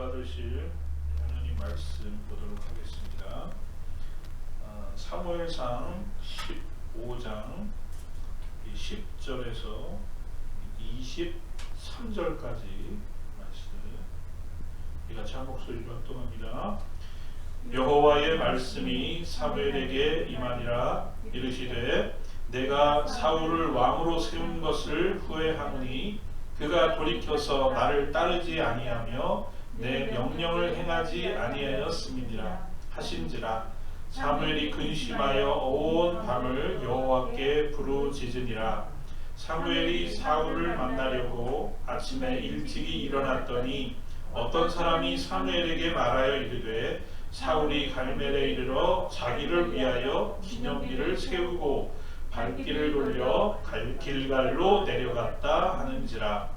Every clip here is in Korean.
받으실 하나님 말씀 보도록 하겠습니다. 사무엘상 15장 10절에서 23절까지 말씀 우리 같이 한 목소리로 합독합니다. 여호와의 말씀이 사무엘에게 임하니라. 이르시되 내가 사울을 왕으로 세운 것을 후회하노니 그가 돌이켜서 나를 따르지 아니하며 내 명령을 행하지 아니하였음이니라 하신지라. 사무엘이 근심하여 온 밤을 여호와께 부르짖으니라. 사무엘이 사울을 만나려고 아침에 일찍이 일어났더니 어떤 사람이 사무엘에게 말하여 이르되 사울이 갈멜에 이르러 자기를 위하여 기념비를 세우고 발길을 돌려 길갈로 내려갔다 하는지라.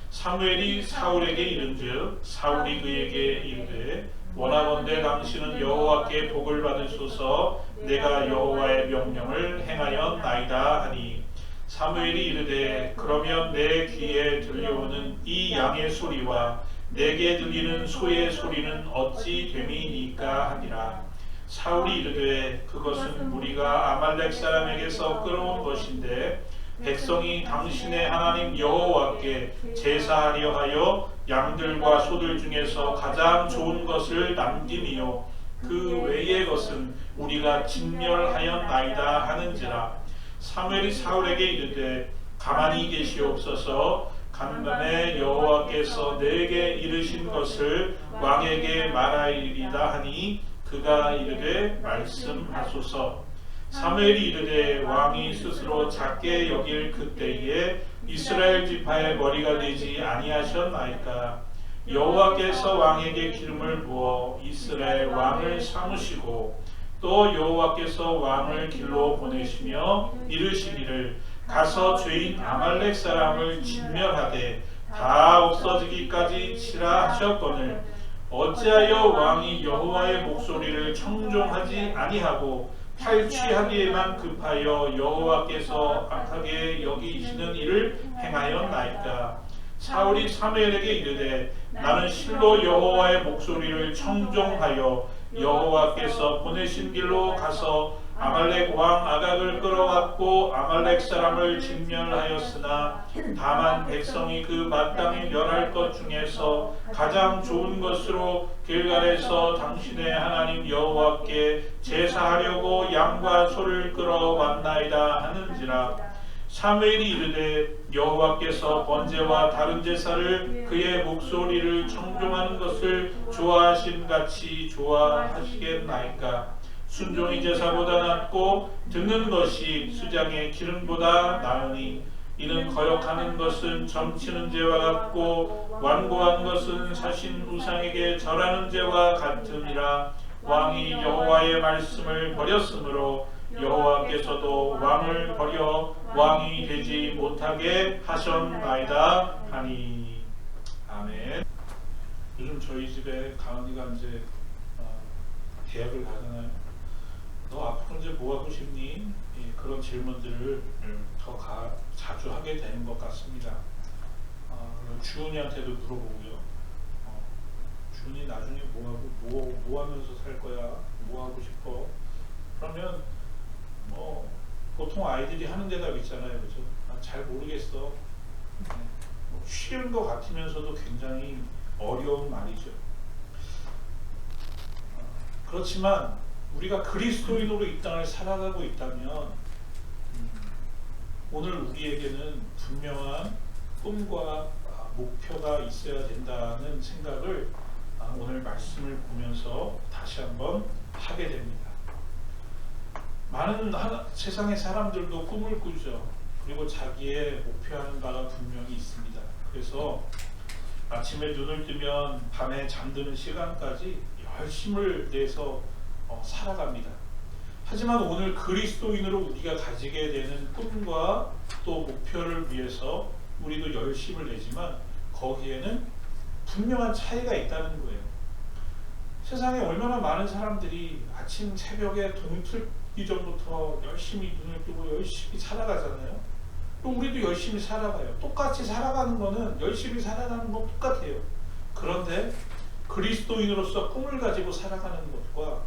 사무엘이 사울에게 이른즉 사울이 그에게 이르되 원하건대 당신은 여호와께 복을 받으소서. 내가 여호와의 명령을 행하였나이다 하니 사무엘이 이르되 그러면 내 귀에 들려오는 이 양의 소리와 내게 들리는 소의 소리는 어찌 됨이니까 하니라. 사울이 이르되 그것은 무리가 아말렉 사람에게서 끌어온 것인데 백성이 당신의 하나님 여호와께 제사하려 하여 양들과 소들 중에서 가장 좋은 것을 남김이요 그 외의 것은 우리가 진멸하였나이다 하는지라. 사무엘이 사울에게 이르되 가만히 계시옵소서. 간밤에 여호와께서 내게 이르신 것을 왕에게 말하리이다 하니 그가 이르되 말씀하소서. 사무엘이 이르되 왕이 스스로 작게 여길 그때에 이스라엘 지파의 머리가 되지 아니하셨나이까. 여호와께서 왕에게 기름을 부어 이스라엘 왕을 삼으시고 또 여호와께서 왕을 길로 보내시며 이르시기를 가서 죄인 아말렉 사람을 진멸하되 다 없어지기까지 치라 하셨거늘 어찌하여 왕이 여호와의 목소리를 청종하지 아니하고 탈취하기에만 급하여 여호와께서 악하게 여기시는 일을 행하였나이까. 사울이 사무엘에게 이르되 나는 실로 여호와의 목소리를 청종하여 여호와께서 보내신 길로 가서 아말렉 왕 아각을 끌어왔고 아말렉 사람을 진멸하였으나 다만 백성이 그 마땅히 멸할 것 중에서 가장 좋은 것으로 길갈에서 당신의 하나님 여호와께 제사하려고 양과 소를 끌어왔나이다 하는지라. 사무엘이 이르되 여호와께서 번제와 다른 제사를 그의 목소리를 청종하는 것을 좋아하신 같이 좋아하시겠나이까. 순종이 제사보다 낫고 듣는 것이 수장의 기름보다 나으니 이는 거역하는 것은 점치는 죄와 같고 완고한 것은 사신 우상에게 절하는 죄와 같음이라. 왕이 여호와의 말씀을 버렸으므로 여호와께서도 왕을 버려 왕이 되지 못하게 하셨나이다 하니. 아멘. 요즘 저희 집에 가은이가 이제 대학을 가잖아요. 너 앞으로 이제 뭐 하고 싶니? 그런 질문들을 더 자주 하게 되는 것 같습니다. 주은이한테도 물어보고요. 주은이 나중에 뭐 하면서 살 거야? 뭐 하고 싶어? 그러면 뭐 보통 아이들이 하는 대답 있잖아요, 그죠? 잘 모르겠어. 쉬운 것 같으면서도 굉장히 어려운 말이죠. 그렇지만 우리가 그리스도인으로 이 땅을 살아가고 있다면 오늘 우리에게는 분명한 꿈과 목표가 있어야 된다는 생각을 오늘 말씀을 보면서 다시 한번 하게 됩니다. 많은 세상의 사람들도 꿈을 꾸죠. 그리고 자기의 목표하는 바가 분명히 있습니다. 그래서 아침에 눈을 뜨면 밤에 잠드는 시간까지 열심을 내서 살아갑니다. 하지만 오늘 그리스도인으로 우리가 가지게 되는 꿈과 또 목표를 위해서 우리도 열심을 내지만 거기에는 분명한 차이가 있다는 거예요. 세상에 얼마나 많은 사람들이 아침 새벽에 동틀기 전부터 열심히 눈을 뜨고 열심히 살아가잖아요. 또 우리도 열심히 살아가요. 똑같이 살아가는 거는 열심히 살아가는 건 똑같아요. 그런데 그리스도인으로서 꿈을 가지고 살아가는 것과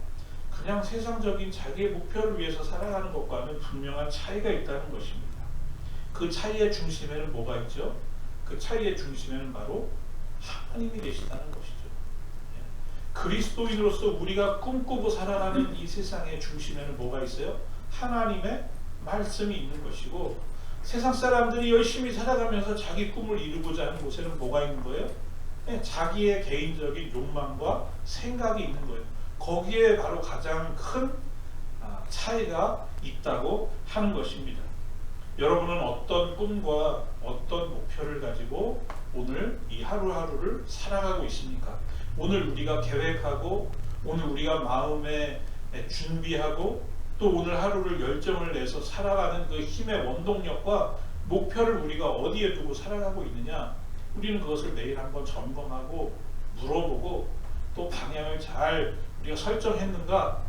그냥 세상적인 자기의 목표를 위해서 살아가는 것과는 분명한 차이가 있다는 것입니다. 그 차이의 중심에는 뭐가 있죠? 그 차이의 중심에는 바로 하나님이 계시다는 것이죠. 그리스도인으로서 우리가 꿈꾸고 살아가는 이 세상의 중심에는 뭐가 있어요? 하나님의 말씀이 있는 것이고, 세상 사람들이 열심히 살아가면서 자기 꿈을 이루고자 하는 곳에는 뭐가 있는 거예요? 자기의 개인적인 욕망과 생각이 있는 거예요. 거기에 바로 가장 큰 차이가 있다고 하는 것입니다. 여러분은 어떤 꿈과 어떤 목표를 가지고 오늘 이 하루하루를 살아가고 있습니까? 오늘 우리가 계획하고, 오늘 우리가 마음에 준비하고, 또 오늘 하루를 열정을 내서 살아가는 그 힘의 원동력과 목표를 우리가 어디에 두고 살아가고 있느냐, 우리는 그것을 매일 한번 점검하고 물어보고, 또 방향을 잘 우리가 설정했는가,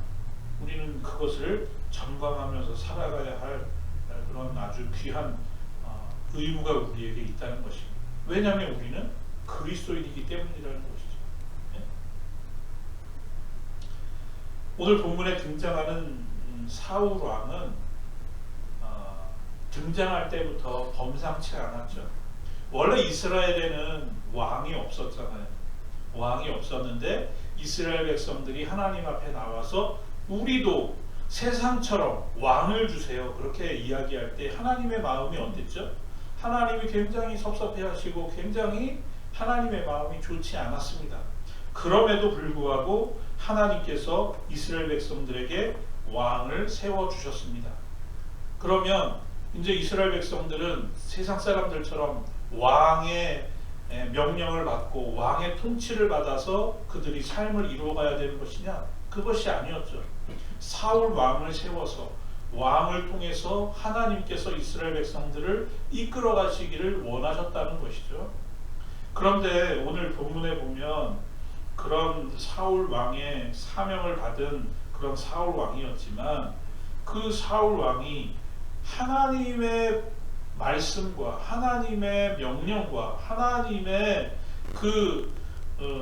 우리는 그것을 점검하면서 살아가야 할 그런 아주 귀한 의무가 우리에게 있다는 것입니다. 왜냐하면 우리는 그리스도인이기 때문이라는 것이죠. 오늘 본문에 등장하는 사울 왕은 등장할 때부터 범상치 않았죠. 원래 이스라엘에는 왕이 없었잖아요. 왕이 없었는데 이스라엘 백성들이 하나님 앞에 나와서 우리도 세상처럼 왕을 주세요, 그렇게 이야기할 때 하나님의 마음이 어땠죠? 하나님이 굉장히 섭섭해하시고 굉장히 하나님의 마음이 좋지 않았습니다. 그럼에도 불구하고 하나님께서 이스라엘 백성들에게 왕을 세워주셨습니다. 그러면 이제 이스라엘 백성들은 세상 사람들처럼 왕의 명령을 받고 왕의 통치를 받아서 그들이 삶을 이루어가야 되는 것이냐? 그것이 아니었죠. 사울 왕을 세워서 왕을 통해서 하나님께서 이스라엘 백성들을 이끌어 가시기를 원하셨다는 것이죠. 그런데 오늘 본문에 보면 그런 사울 왕의 사명을 받은 그런 사울 왕이었지만, 그 사울 왕이 하나님의 말씀과 하나님의 명령과 하나님의 그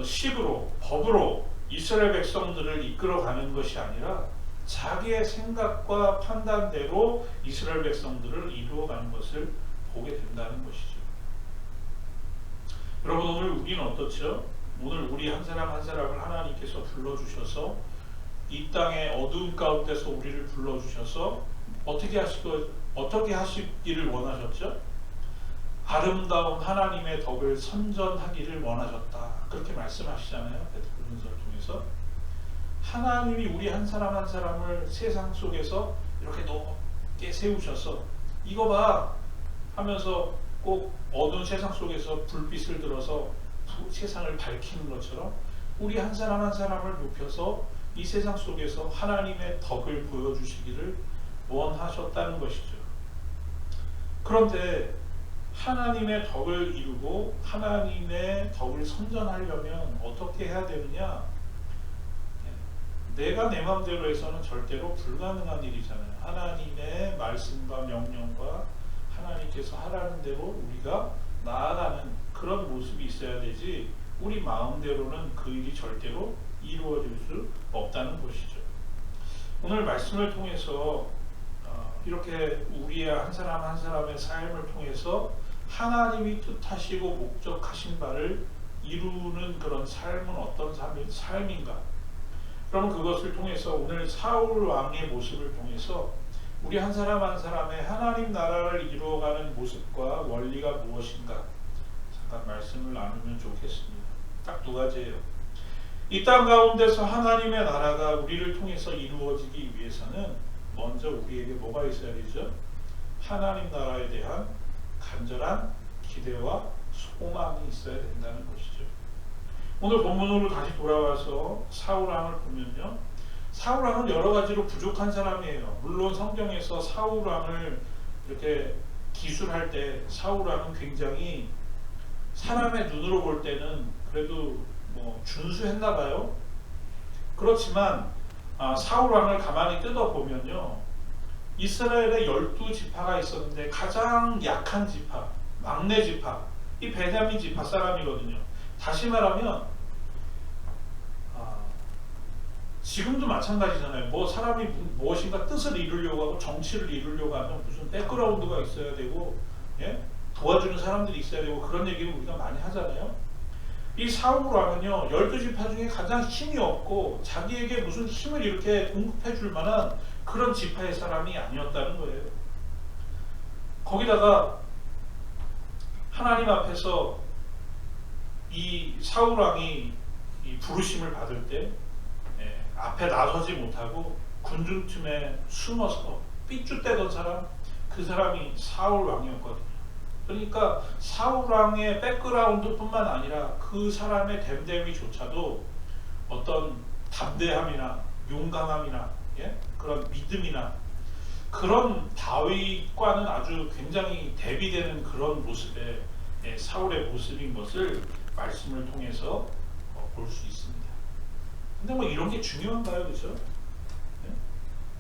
십으로, 법으로 이스라엘 백성들을 이끌어가는 것이 아니라 자기의 생각과 판단대로 이스라엘 백성들을 이루어가는 것을 보게 된다는 것이죠. 여러분, 오늘 우리는 어떻죠? 오늘 우리 한 사람 한 사람을 하나님께서 불러주셔서 이 땅의 어두운 가운데서 우리를 불러주셔서 어떻게 하시기를 원하셨죠? 아름다운 하나님의 덕을 선전하기를 원하셨다, 그렇게 말씀하시잖아요. 베드로전서를 통해서 하나님이 우리 한 사람 한 사람을 세상 속에서 이렇게 높게 세우셔서 이거 봐 하면서 꼭 어두운 세상 속에서 불빛을 들어서 세상을 밝히는 것처럼 우리 한 사람 한 사람을 높여서 이 세상 속에서 하나님의 덕을 보여주시기를 원하셨다는 것이죠. 그런데 하나님의 덕을 이루고 하나님의 덕을 선전하려면 어떻게 해야 되느냐? 내가 내 마음대로 해서는 절대로 불가능한 일이잖아요. 하나님의 말씀과 명령과 하나님께서 하라는 대로 우리가 나아가는 그런 모습이 있어야 되지, 우리 마음대로는 그 일이 절대로 이루어질 수 없다는 것이죠. 오늘 말씀을 통해서 이렇게 우리의 한 사람 한 사람의 삶을 통해서 하나님이 뜻하시고 목적하신 바를 이루는 그런 삶은 어떤 삶인가? 그러면 그것을 통해서 오늘 사울 왕의 모습을 통해서 우리 한 사람 한 사람의 하나님 나라를 이루어가는 모습과 원리가 무엇인가 잠깐 말씀을 나누면 좋겠습니다. 딱 두 가지예요. 이 땅 가운데서 하나님의 나라가 우리를 통해서 이루어지기 위해서는 먼저 우리에게 뭐가 있어야 되죠? 하나님 나라에 대한 간절한 기대와 소망이 있어야 된다는 것이죠. 오늘 본문으로 다시 돌아와서 사울왕을 보면요, 사울왕은 여러 가지로 부족한 사람이에요. 물론 성경에서 사울왕을 이렇게 기술할 때 사울왕은 굉장히 사람의 눈으로 볼 때는 그래도 준수했나 봐요. 그렇지만 사울왕을 가만히 뜯어보면요, 이스라엘에 12지파가 있었는데 가장 약한 지파, 막내 지파, 이 베냐민 지파 사람이거든요. 다시 말하면 지금도 마찬가지잖아요. 뭐 사람이 무엇인가 뜻을 이루려고 하고 정치를 이루려고 하면 무슨 백그라운드가 있어야 되고, 예? 도와주는 사람들이 있어야 되고, 그런 얘기를 우리가 많이 하잖아요. 이 사울 왕은요, 12지파 중에 가장 힘이 없고 자기에게 무슨 힘을 이렇게 공급해 줄 만한 그런 지파의 사람이 아니었다는 거예요. 거기다가 하나님 앞에서 이 사울 왕이 이 부르심을 받을 때 앞에 나서지 못하고 군중 틈에 숨어서 삐쭈대던 사람, 그 사람이 사울 왕이었거든요. 그러니까 사울 왕의 백그라운드뿐만 아니라 그 사람의 됨됨이조차도 어떤 담대함이나 용감함이나, 예? 그런 믿음이나 그런 다윗과는 아주 굉장히 대비되는 그런 모습의, 사울의 모습인 것을 말씀을 통해서 볼 수 있습니다. 근데 뭐 이런 게 중요한가요, 그렇죠?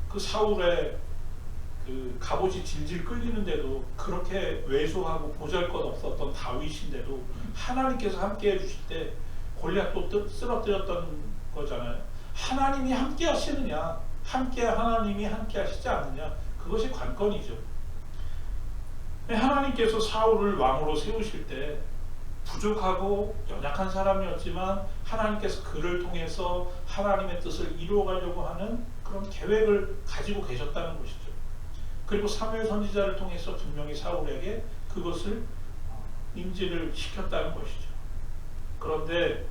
그 사울의 그 갑옷이 질질 끌리는데도, 그렇게 왜소하고 보잘것없었던 다윗인데도 하나님께서 함께 해주실 때 골리앗도 쓰러뜨렸던 거잖아요. 하나님이 함께 하시느냐, 하나님이 함께 하시지 않느냐, 그것이 관건이죠. 하나님께서 사울을 왕으로 세우실 때 부족하고 연약한 사람이었지만 하나님께서 그를 통해서 하나님의 뜻을 이루어가려고 하는 그런 계획을 가지고 계셨다는 것이죠. 그리고 사무엘 선지자를 통해서 분명히 사울에게 그것을 인지를 시켰다는 것이죠. 그런데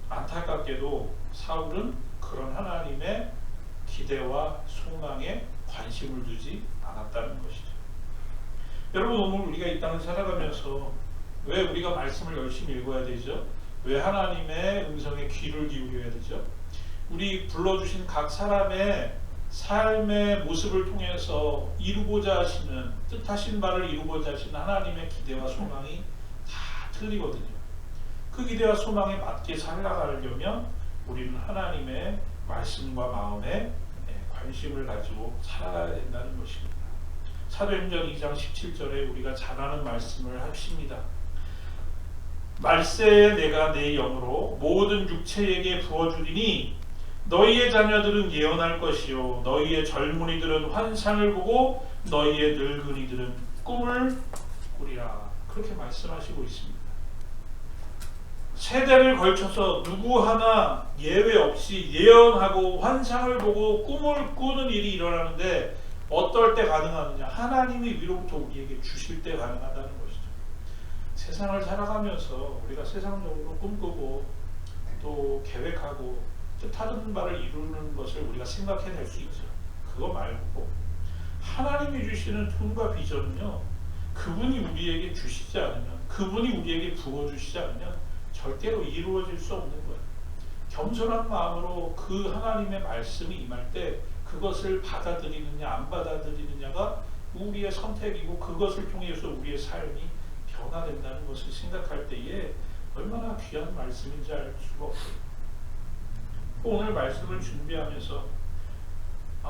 안타깝게도 사울은 그런 하나님의 기대와 소망에 관심을 두지 않았다는 것이죠. 여러분, 오늘 우리가 이 땅을 살아가면서 왜 우리가 말씀을 열심히 읽어야 되죠? 왜 하나님의 음성에 귀를 기울여야 되죠? 우리 불러주신 각 사람의 삶의 모습을 통해서 이루고자 하시는, 뜻하신 바를 이루고자 하시는 하나님의 기대와 소망이 다 틀리거든요. 그 기대와 소망에 맞게 살아가려면 우리는 하나님의 말씀과 마음에 관심을 가지고 살아가야 된다는 것입니다. 사도행전 2장 17절에 우리가 잘 아는 말씀을 하십니다. 말세에 내가 내 영으로 모든 육체에게 부어주리니 너희의 자녀들은 예언할 것이요 너희의 젊은이들은 환상을 보고 너희의 늙은이들은 꿈을 꾸리라. 그렇게 말씀하시고 있습니다. 세대를 걸쳐서 누구 하나 예외 없이 예언하고 환상을 보고 꿈을 꾸는 일이 일어나는데, 어떨 때 가능하느냐? 하나님이 위로부터 우리에게 주실 때 가능하다는 것이죠. 세상을 살아가면서 우리가 세상적으로 꿈꾸고 또 계획하고 뜻하는 바를 이루는 것을 우리가 생각해낼 수 있죠. 그거 말고 하나님이 주시는 꿈과 비전은요, 그분이 우리에게 주시지 않으면, 그분이 우리에게 부어주시지 않으면 절대로 이루어질 수 없는 거예요. 겸손한 마음으로 그 하나님의 말씀이 임할 때 그것을 받아들이느냐 안 받아들이느냐가 우리의 선택이고, 그것을 통해서 우리의 삶이 변화된다는 것을 생각할 때에 얼마나 귀한 말씀인지 알 수가 없어요. 오늘 말씀을 준비하면서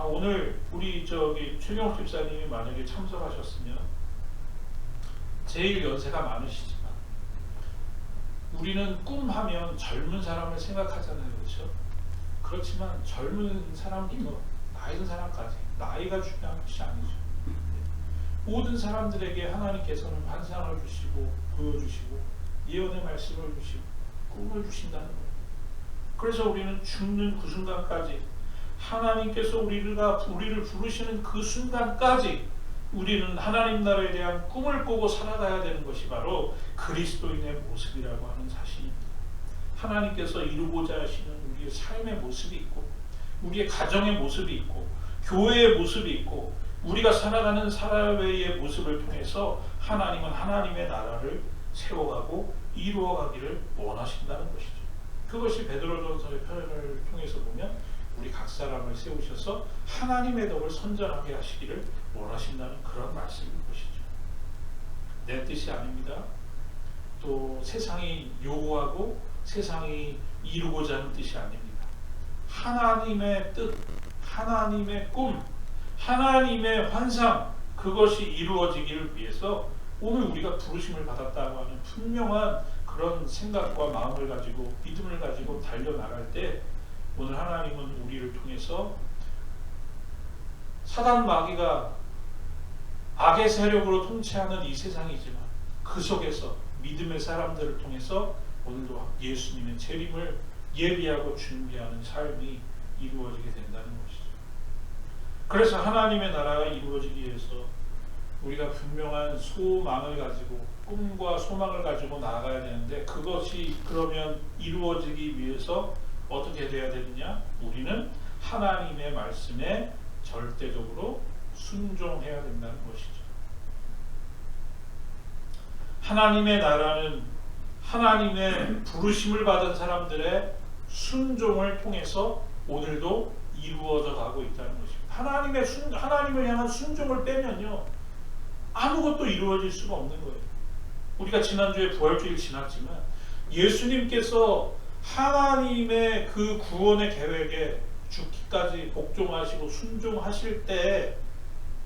오늘 우리 최경욱 집사님이 만약에 참석하셨으면 제일 연세가 많으시지만 우리는 꿈하면 젊은 사람을 생각하잖아요, 그렇죠? 그렇지만 젊은 사람이 나이 든 사람까지 나이가 중요한 것이 아니죠. 모든 사람들에게 하나님께서는 환상을 주시고 보여주시고 예언의 말씀을 주시고 꿈을 주신다는 거예요. 그래서 우리는 죽는 그 순간까지, 하나님께서 우리를 부르시는 그 순간까지 우리는 하나님 나라에 대한 꿈을 꾸고 살아가야 되는 것이 바로 그리스도인의 모습이라고 하는 사실입니다. 하나님께서 이루고자 하시는 우리의 삶의 모습이 있고, 우리의 가정의 모습이 있고, 교회의 모습이 있고, 우리가 살아가는 사회의 모습을 통해서 하나님은 하나님의 나라를 세워가고 이루어가기를 원하신다는 것이죠. 그것이 베드로전서의 표현을 통해서 보면 우리 각 사람을 세우셔서 하나님의 덕을 선전하게 하시기를 원하신다는 그런 말씀인 것이죠. 내 뜻이 아닙니다. 또 세상이 요구하고 세상이 이루고자 하는 뜻이 아닙니다. 하나님의 뜻, 하나님의 꿈, 하나님의 환상, 그것이 이루어지기를 위해서 오늘 우리가 부르심을 받았다고 하는 분명한 그런 생각과 마음을 가지고 믿음을 가지고 달려나갈 때 오늘 하나님은 우리를 통해서 사단 마귀가 악의 세력으로 통치하는 이 세상이지만 그 속에서 믿음의 사람들을 통해서 오늘도 예수님의 재림을 예비하고 준비하는 삶이 이루어지게 된다는 것이죠. 그래서 하나님의 나라가 이루어지기 위해서 우리가 분명한 소망을 가지고 꿈과 소망을 가지고 나아가야 되는데, 그것이 그러면 이루어지기 위해서 어떻게 돼야 되느냐? 우리는 하나님의 말씀에 절대적으로 순종해야 된다는 것이죠. 하나님의 나라는 하나님의 부르심을 받은 사람들의 순종을 통해서 오늘도 이루어져 가고 있다는 것입니다. 하나님을 향한 순종을 빼면요, 아무것도 이루어질 수가 없는 거예요. 우리가 지난주에 부활주일 지났지만 예수님께서 하나님의 그 구원의 계획에 죽기까지 복종하시고 순종하실 때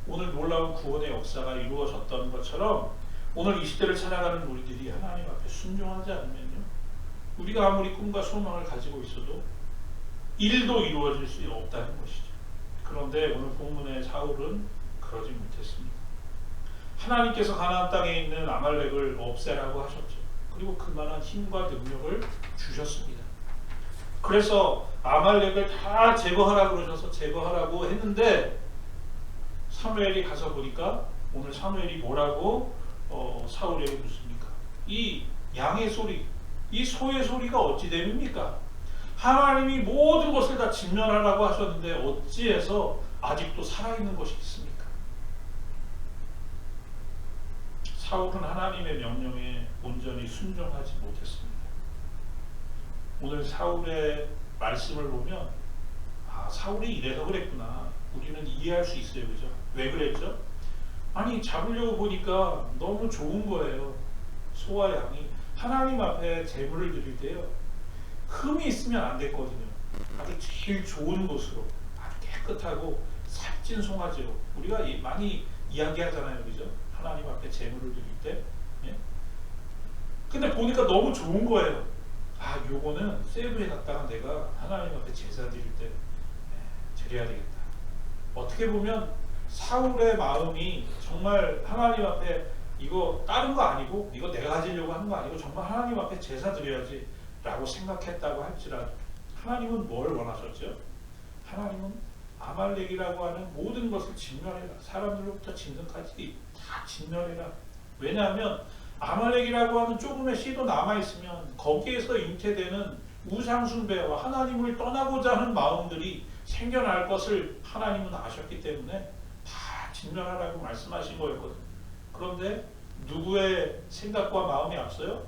오늘 놀라운 구원의 역사가 이루어졌던 것처럼, 오늘 이 시대를 살아가는 우리들이 하나님 앞에 순종하지 않으면요, 우리가 아무리 꿈과 소망을 가지고 있어도 일도 이루어질 수 없다는 것이죠. 그런데 오늘 본문의 사울은 그러지 못했습니다. 하나님께서 가나안 땅에 있는 아말렉을 없애라고 하셨죠. 그리고 그만한 힘과 능력을 주셨습니다. 그래서 아말렉을 다 제거하라고 그러셔서 제거하라고 했는데, 사무엘이 가서 보니까 오늘 사무엘이 뭐라고 사울에게 묻습니까? 이 양의 소리, 이 소의 소리가 어찌 됨입니까? 하나님이 모든 것을 다 진멸하라고 하셨는데 어찌해서 아직도 살아있는 것이 있습니까? 사울은 하나님의 명령에 온전히 순종하지 못했습니다. 오늘 사울의 말씀을 보면 사울이 이래서 그랬구나, 우리는 이해할 수 있어요. 그죠? 왜 그랬죠? 아니, 잡으려고 보니까 너무 좋은 거예요. 소와 양이 하나님 앞에 제물을 드릴 때요, 흠이 있으면 안 됐거든요. 아주 제일 좋은 것으로 아주 깨끗하고 살찐 송아지로, 우리가 많이 이야기하잖아요. 그죠? 하나님 앞에 제물을 드릴 때. 예? 근데 보니까 너무 좋은 거예요. 요거는 세이브해 놨다가 내가 하나님 앞에 제사 드릴 때 드려야 되겠다. 어떻게 보면 사울의 마음이 정말 하나님 앞에 이거 다른 거 아니고, 이거 내가 가지려고 하는 거 아니고 정말 하나님 앞에 제사 드려야지 라고 생각했다고 할지라도, 하나님은 뭘 원하셨죠? 하나님은 아말렉이라고 하는 모든 것을 진멸해라. 사람들로부터 짐승까지 다 진멸해라. 왜냐하면 아말렉이라고 하는 조금의 씨도 남아있으면 거기에서 잉태되는 우상숭배와 하나님을 떠나고자 하는 마음들이 생겨날 것을 하나님은 아셨기 때문에 다 진멸하라고 말씀하신 거였거든요. 그런데 누구의 생각과 마음이 앞서요?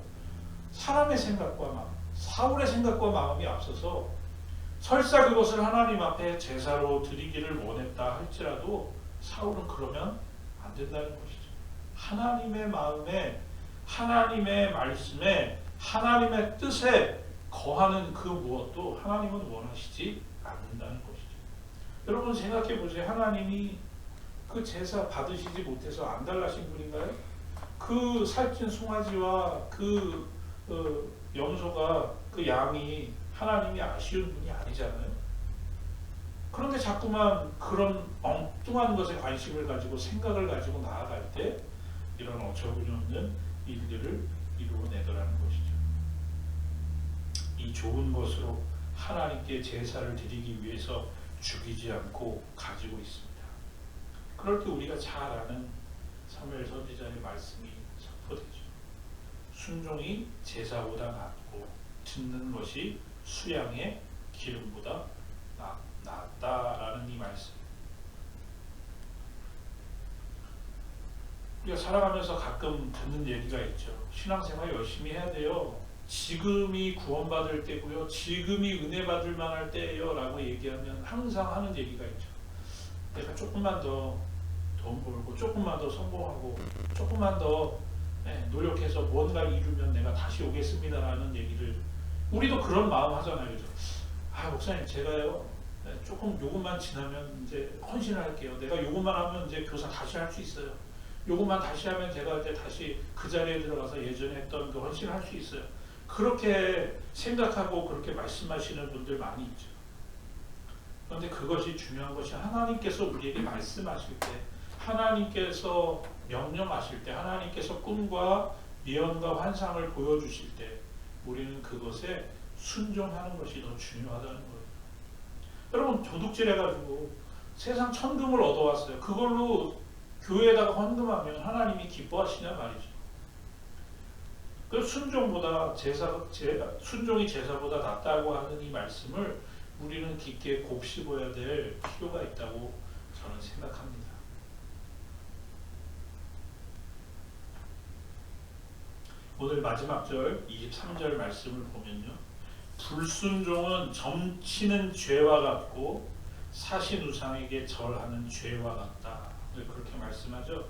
사람의 생각과 마음, 사울의 생각과 마음이 앞서서 설사 그것을 하나님 앞에 제사로 드리기를 원했다 할지라도 사울은 그러면 안 된다는 것이죠. 하나님의 마음에, 하나님의 말씀에, 하나님의 뜻에 거하는 그 무엇도 하나님은 원하시지 않는다는 것이죠. 여러분 생각해 보세요. 하나님이 그 제사 받으시지 못해서 안달나신 분인가요? 그 살찐 송아지와 그 염소가, 그 양이 하나님이 아쉬운 분이 아니잖아요. 그런데 자꾸만 그런 엉뚱한 것에 관심을 가지고 생각을 가지고 나아갈 때 이런 어처구니 없는 일들을 이루어내더라는 것이죠. 이 좋은 것으로 하나님께 제사를 드리기 위해서 죽이지 않고 가지고 있습니다. 그럴 때 우리가 잘 아는 사무엘 선지자의 말씀이 선포되죠. 순종이 제사보다 낫고 듣는 것이 수양의 기름보다 낫다라는 이 말씀. 우리가 살아가면서 가끔 듣는 얘기가 있죠. 신앙생활 열심히 해야 돼요. 지금이 구원받을 때고요, 지금이 은혜 받을 만할 때예요 라고 얘기하면 항상 하는 얘기가 있죠. 내가 조금만 더 돈 벌고, 조금만 더 성공하고, 조금만 더 노력해서 뭔가 이루면 내가 다시 오겠습니다 라는 얘기를, 우리도 그런 마음 하잖아요. 그죠? 목사님, 제가요 조금 요것만 지나면 이제 헌신을 할게요. 내가 요것만 하면 이제 교사 다시 할 수 있어요. 요것만 다시 하면 제가 이제 다시 그 자리에 들어가서 예전에 했던 그 헌신을 할 수 있어요. 그렇게 생각하고 그렇게 말씀하시는 분들 많이 있죠. 그런데 그것이 중요한 것이 하나님께서 우리에게 말씀하실 때, 하나님께서 명령하실 때, 하나님께서 꿈과 예언과 환상을 보여주실 때 우리는 그것에 순종하는 것이 더 중요하다는 거예요. 여러분, 도둑질해가지고 세상 천금을 얻어왔어요. 그걸로 교회에다가 헌금하면 하나님이 기뻐하시냐 말이죠. 그 순종이 제사보다 낫다고 하는 이 말씀을 우리는 깊게 곱씹어야 될 필요가 있다고 저는 생각합니다. 오늘 마지막 절 23절 말씀을 보면요, 불순종은 점치는 죄와 같고 사신우상에게 절하는 죄와 같다. 그렇게 말씀하죠.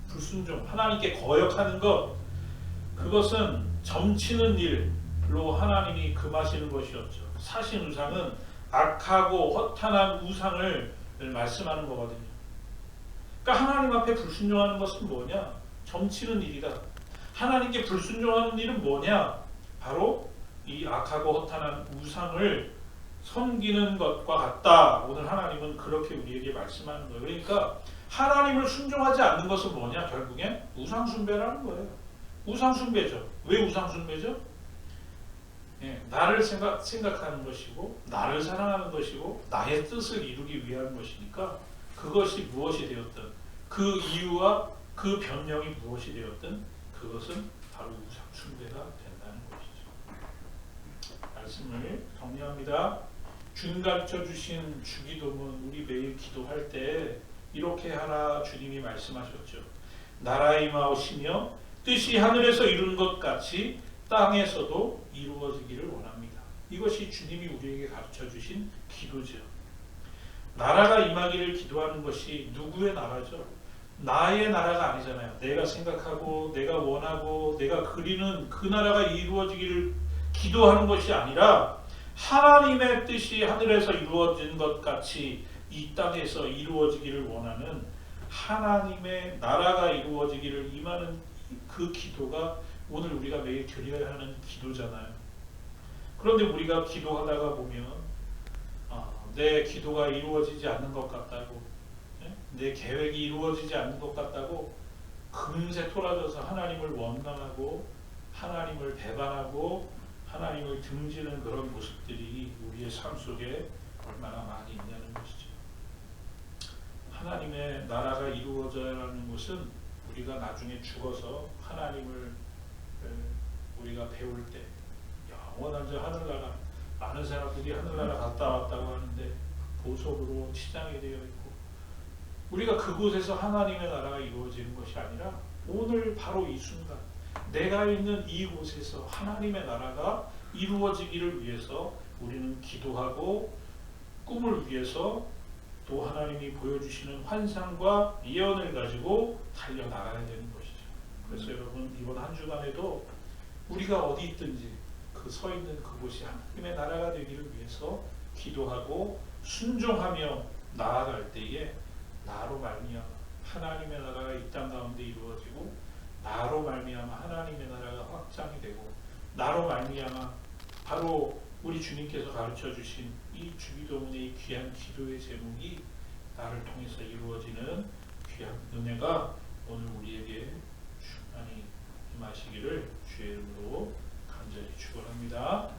불순종, 하나님께 거역하는 것, 그것은 점치는 일로 하나님이 금하시는 것이었죠. 사신우상은 악하고 허탄한 우상을 말씀하는 거거든요. 그러니까 하나님 앞에 불순종하는 것은 뭐냐? 점치는 일이다. 하나님께 불순종하는 일은 뭐냐? 바로 이 악하고 허탄한 우상을 섬기는 것과 같다. 오늘 하나님은 그렇게 우리에게 말씀하는 거예요. 그러니까 하나님을 순종하지 않는 것은 뭐냐? 결국엔 우상숭배라는 거예요. 우상숭배죠. 왜 우상숭배죠? 나를 생각하는 것이고, 나를 사랑하는 것이고, 나의 뜻을 이루기 위한 것이니까 그것이 무엇이 되었든, 그 이유와 그 변명이 무엇이 되었든 그것은 바로 우상숭배가 된다는 것이죠. 말씀을 정리합니다. 주님 가르쳐 주신 주기도문, 우리 매일 기도할 때 이렇게 하라 주님이 말씀하셨죠. 나라에 임하오시며 뜻이 하늘에서 이룬 것 같이 땅에서도 이루어지기를 원합니다. 이것이 주님이 우리에게 가르쳐 주신 기도죠. 나라가 임하기를 기도하는 것이 누구의 나라죠? 나의 나라가 아니잖아요. 내가 생각하고 내가 원하고 내가 그리는 그 나라가 이루어지기를 기도하는 것이 아니라 하나님의 뜻이 하늘에서 이루어진 것 같이 이 땅에서 이루어지기를 원하는 하나님의 나라가 이루어지기를 임하는 그 기도가 오늘 우리가 매일 드려야 하는 기도잖아요. 그런데 우리가 기도하다가 보면 내 기도가 이루어지지 않는 것 같다고, 내 계획이 이루어지지 않는 것 같다고 금세 토라져서 하나님을 원망하고 하나님을 배반하고 하나님을 등지는 그런 모습들이 우리의 삶 속에 얼마나 많이 있냐는 것이죠. 하나님의 나라가 이루어져야 하는 것은 우리가 나중에 죽어서 하나님을 우리가 배울 때 영원한 저 하늘나라, 많은 사람들이 하늘나라 갔다 왔다고 하는데 보석으로 치장이 되어 있고, 우리가 그곳에서 하나님의 나라가 이루어지는 것이 아니라 오늘 바로 이 순간 내가 있는 이곳에서 하나님의 나라가 이루어지기를 위해서 우리는 기도하고 꿈을 위해서 또 하나님이 보여주시는 환상과 예언을 가지고 달려나가야 되는 것이죠. 그래서 여러분, 이번 한 주간에도 우리가 어디 있든지 그 서 있는 그곳이 하나님의 나라가 되기를 위해서 기도하고 순종하며 나아갈 때에 나로 말미암아 하나님의 나라가 이 땅 가운데 이루어지고, 나로 말미암아 하나님의 나라가 확장이 되고, 나로 말미암아 바로 우리 주님께서 가르쳐 주신 이 주기도문의 이 귀한 기도의 제목이 나를 통해서 이루어지는 귀한 은혜가 오늘 우리에게 충만히 임하시기를 주의 이름으로 간절히 축원합니다.